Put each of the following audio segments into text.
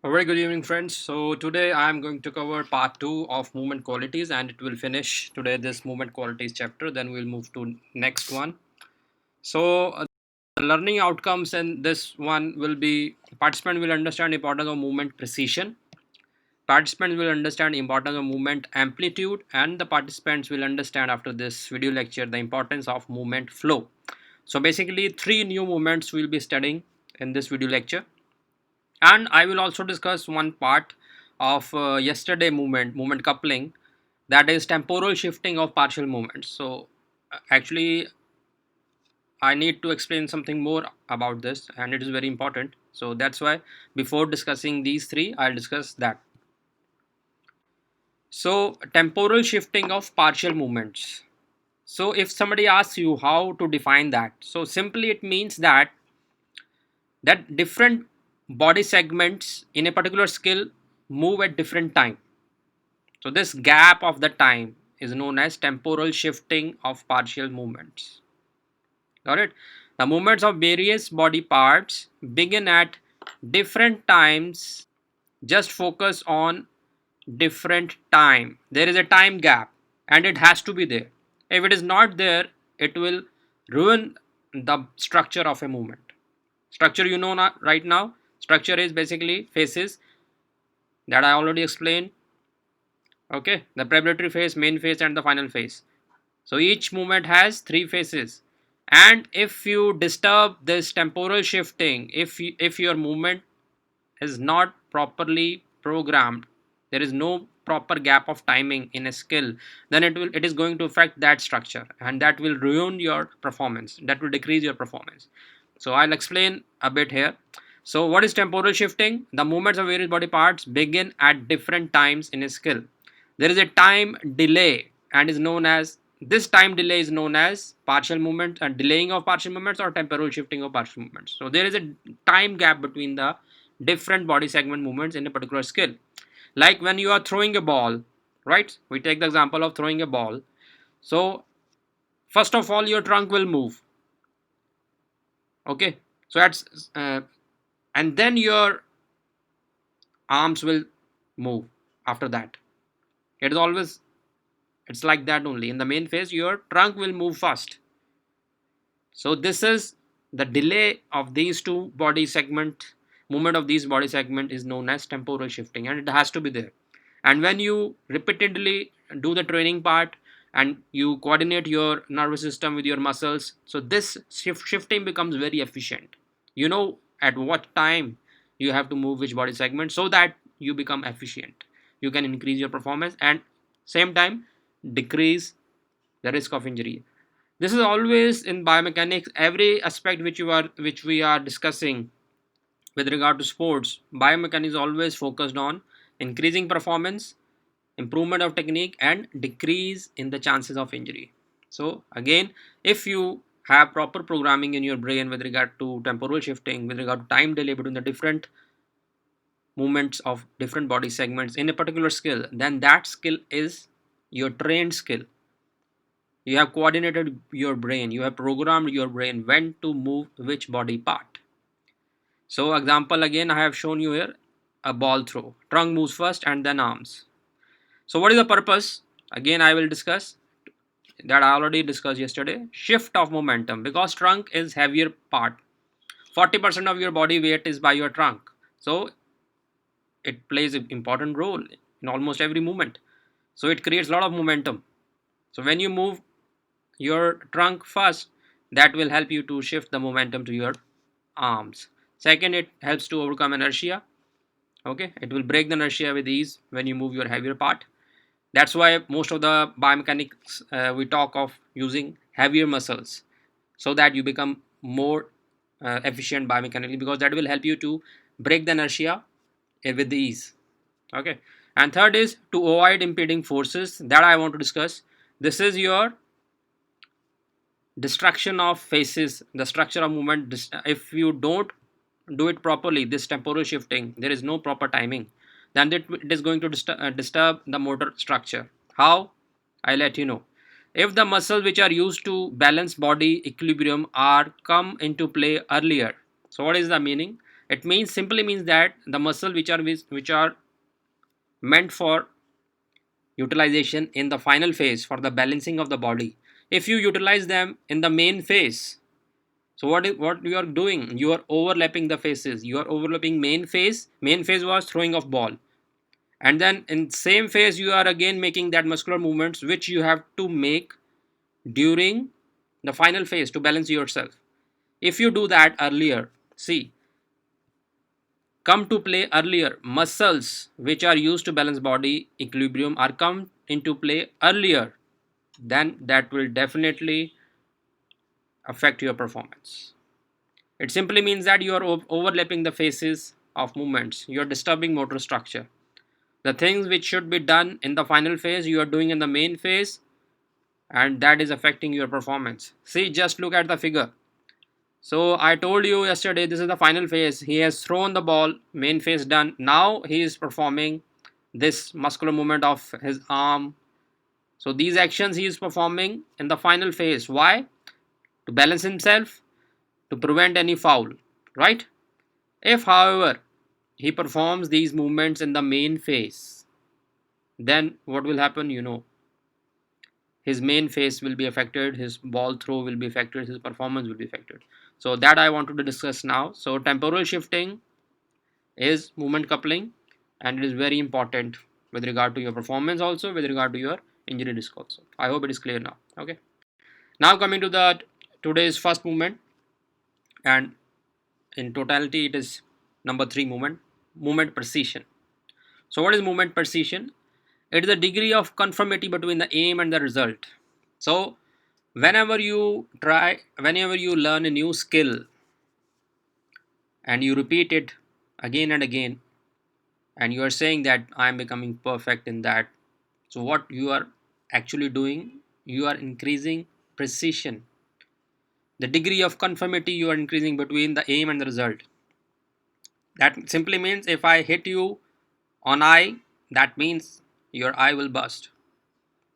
A very good evening, friends. So today I am going to cover part two of movement qualities, and it will finish today this movement qualities chapter. Then we'll move to next one. So the learning outcomes in this one will be participant will understand importance of movement precision. Participants will understand importance of movement amplitude, and the participants will understand after this video lecture the importance of movement flow. So basically, three new movements we'll be studying in this video lecture, and I will also discuss one part of yesterday movement coupling, that is temporal shifting of partial movements. So actually I need to explain something more about this, and it is very important. So that's why before discussing these three, I'll discuss that. So temporal shifting of partial movements. So if somebody asks you how to define that, so simply it means that different body segments in a particular skill move at different time. So this gap of the time is known as temporal shifting of partial movements. Got it? The movements of various body parts begin at different times. Just focus on different time. There is a time gap and it has to be there. If it is not there, it will ruin the structure of a movement. Structure, you know right now. Structure is basically phases that I already explained. Okay, the preparatory phase, main phase, and the final phase. So each movement has three phases, and if you disturb this temporal shifting, if your movement is not properly programmed, there is no proper gap of timing in a skill, then it is going to affect that structure, and that will ruin your performance, that will decrease your performance. So I'll explain a bit here. So what is temporal shifting? The movements of various body parts begin at different times in a skill. There is a time delay, and is known as this time delay is known as partial movement and delaying of partial movements or temporal shifting of partial movements. So there is a time gap between the different body segment movements in a particular skill. Like when you are throwing a ball, right? We take the example of throwing a ball. So first of all, your trunk will move. Okay, so that's and then your arms will move after that. It is always, it's like that only. In the main phase, your trunk will move first. So this is the delay of these two body segment. Movement of these body segment is known as temporal shifting, and it has to be there. And when you repeatedly do the training part and you coordinate your nervous system with your muscles, so this shifting becomes very efficient. You know at what time you have to move which body segment, so that you become efficient. You can increase your performance and same time decrease the risk of injury. This is always in biomechanics. Every aspect which we are discussing with regard to sports, biomechanics is always focused on increasing performance, improvement of technique, and decrease in the chances of injury. So again, if you have proper programming in your brain with regard to temporal shifting, with regard to time delay between the different movements of different body segments in a particular skill, then that skill is your trained skill. You have coordinated your brain, you have programmed your brain when to move which body part. So example, again I have shown you here a ball throw. Trunk moves first and then arms. So what is the purpose? Again I will discuss that I already discussed yesterday. Shift of momentum, because trunk is heavier part. 40% of your body weight is by your trunk. So it plays an important role in almost every movement. So it creates a lot of momentum. So when you move your trunk first, that will help you to shift the momentum to your arms. Second, it helps to overcome inertia. Okay, it will break the inertia with ease when you move your heavier part. That's why most of the biomechanics we talk of using heavier muscles, so that you become more efficient biomechanically, because that will help you to break the inertia with ease. Okay, and third is to avoid impeding forces, that I want to discuss. This is your destruction of phases, the structure of movement. If you don't do it properly, this temporal shifting, there is no proper timing, then it is going to disturb the motor structure. How? I let you know. If the muscles which are used to balance body equilibrium are come into play earlier, so what is the meaning? It means simply means that the muscle which are meant for utilization in the final phase for the balancing of the body, if you utilize them in the main phase, so what you are doing, you are overlapping the phases, you are overlapping main phase. Main phase was throwing of ball, and then in same phase you are again making that muscular movements which you have to make during the final phase to balance yourself. If you do that earlier, see, come to play earlier, muscles which are used to balance body equilibrium are come into play earlier, then that will definitely affect your performance. It simply means that you are overlapping the phases of movements, you are disturbing motor structure. The things which should be done in the final phase you are doing in the main phase, and that is affecting your performance. See, just look at the figure. So I told you yesterday, this is the final phase. He has thrown the ball, main phase done. Now he is performing this muscular movement of his arm. So these actions he is performing in the final phase. Why? To balance himself, to prevent any foul, right? If, however, he performs these movements in the main phase, then what will happen? His main phase will be affected, his ball throw will be affected, his performance will be affected. So that I wanted to discuss now. So temporal shifting is movement coupling, and it is very important with regard to your performance, also with regard to your injury risk also. I hope it is clear now. Okay, now coming to the today's first movement, and in totality it is number 3 movement precision. So what is movement precision? It is the degree of conformity between the aim and the result. So whenever you learn a new skill and you repeat it again and again, and you are saying that I am becoming perfect in that, so what you are actually doing, you are increasing precision, the degree of conformity you are increasing between the aim and the result. That simply means if I hit you on eye, that means your eye will burst.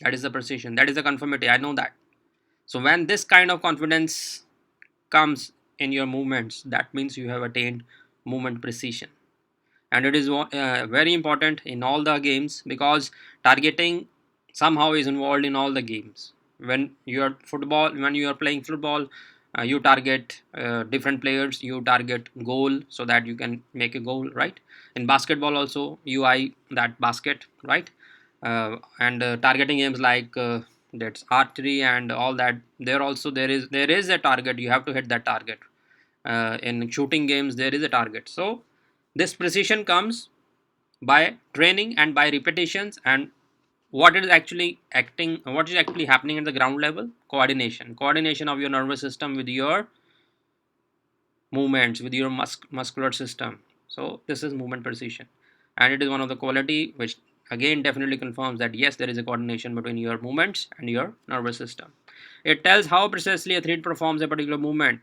That is the precision, that is the conformity, I know that. So when this kind of confidence comes in your movements, that means you have attained movement precision. And it is very important in all the games, because targeting somehow is involved in all the games. When you are playing football, you target different players, you target goal so that you can make a goal, right? In basketball also you eye that basket, right? And targeting games like that's archery and all that, there is a target, you have to hit that target. In shooting games there is a target. So this precision comes by training and by repetitions. And what is actually happening at the ground level? Coordination of your nervous system with your movements, with your muscular system. So this is movement precision, and it is one of the quality which again definitely confirms that yes, there is a coordination between your movements and your nervous system. It tells how precisely a athlete performs a particular movement.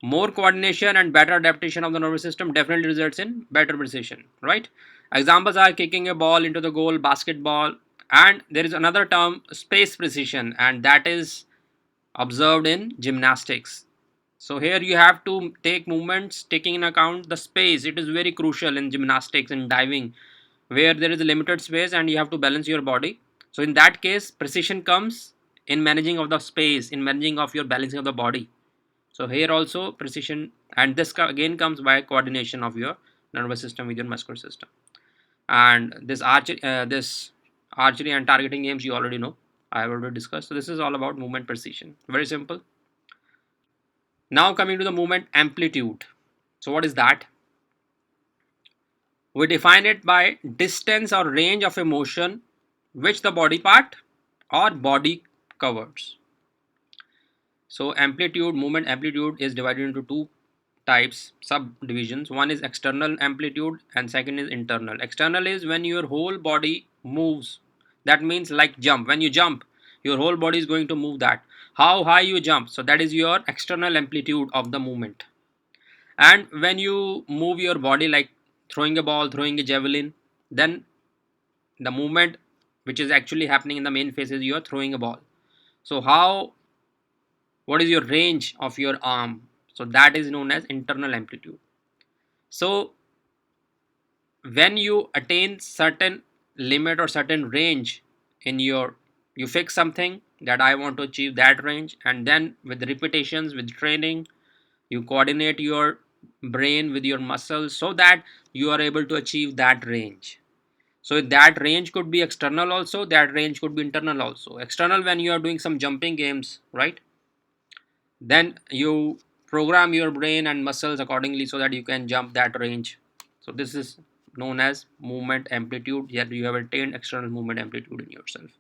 More coordination and better adaptation of the nervous system definitely results in better precision, right? Examples are kicking a ball into the goal, basketball. And there is another term, space precision, and that is observed in gymnastics. So here you have to take movements taking in account the space. It is very crucial in gymnastics and diving, where there is a limited space and you have to balance your body. So in that case, precision comes in managing of the space, in managing of your balancing of the body. So here also precision, and this again comes by coordination of your nervous system with your muscular system. And this archery and targeting games you already know, I have already discussed. So this is all about movement precision, very simple. Now coming to the movement amplitude. So what is that? We define it by distance or range of a motion which the body part or body covers. So movement amplitude is divided into two types, subdivisions. One is external amplitude and second is internal. External is when your whole body moves. That means like jump. When you jump, your whole body is going to move that. How high you jump. So that is your external amplitude of the movement. And when you move your body like throwing a ball, throwing a javelin, then the movement which is actually happening in the main phase is you are throwing a ball. So what is your range of your arm? So that is known as internal amplitude. So when you attain certain limit or certain range in your, you fix something that I want to achieve that range, and then with repetitions, with training, you coordinate your brain with your muscles so that you are able to achieve that range. So that range could be external also, that range could be internal also. External, when you are doing some jumping games, right, then you program your brain and muscles accordingly so that you can jump that range. So this is known as movement amplitude. Here you have attained external movement amplitude in yourself.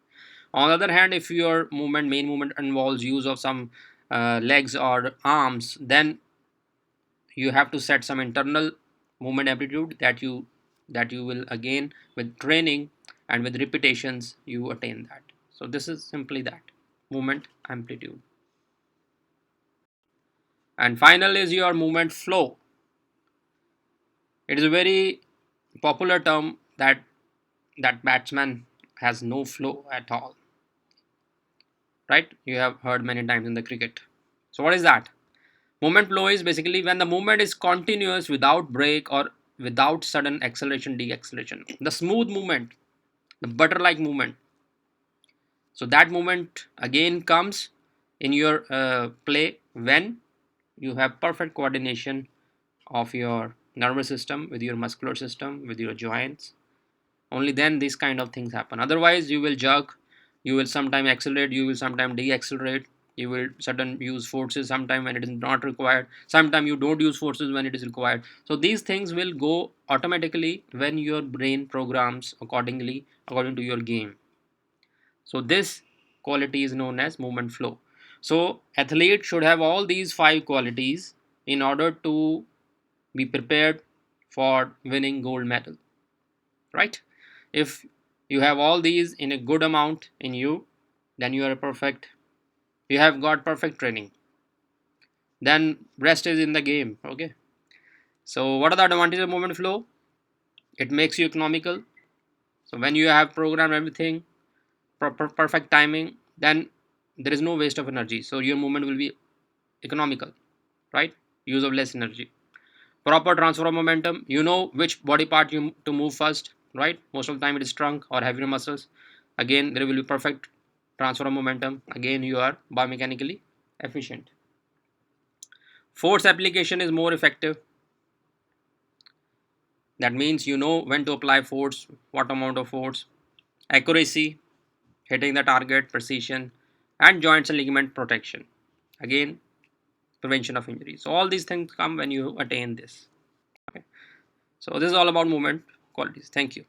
On the other hand, if your movement, main movement, involves use of some legs or arms, then you have to set some internal movement amplitude that you will, again, with training and with repetitions, you attain that. So this is simply that, movement amplitude. And final is your movement flow. It is a very popular term that batsman has no flow at all, right? You have heard many times in the cricket. So what is that? Movement flow is basically when the movement is continuous without break or without sudden acceleration, deceleration. The smooth movement, the butter like movement. So that movement again comes in your play when you have perfect coordination of your nervous system with your muscular system, with your joints. Only then these kind of things happen. Otherwise you will jerk, you will sometime accelerate, you will sometime deaccelerate, you will certain use forces sometime when it is not required, sometime you don't use forces when it is required. So these things will go automatically when your brain programs accordingly, according to your game. So this quality is known as movement flow. So athlete should have all these 5 qualities in order to be prepared for winning gold medal, right? If you have all these in a good amount in you, then you are perfect, you have got perfect training, then rest is in the game. Okay, so what are the advantages of movement flow? It makes you economical. So when you have programmed everything, perfect timing, then there is no waste of energy, so your movement will be economical, right? Use of less energy. Proper transfer of momentum, you know which body part you to move first, right? Most of the time it is trunk or heavier muscles. Again there will be perfect transfer of momentum, again you are biomechanically efficient. Force application is more effective. That means you know when to apply force, what amount of force. Accuracy, hitting the target, precision, and joints and ligament protection, again prevention of injuries. So all these things come when you attain this. Okay, so this is all about movement qualities. Thank you.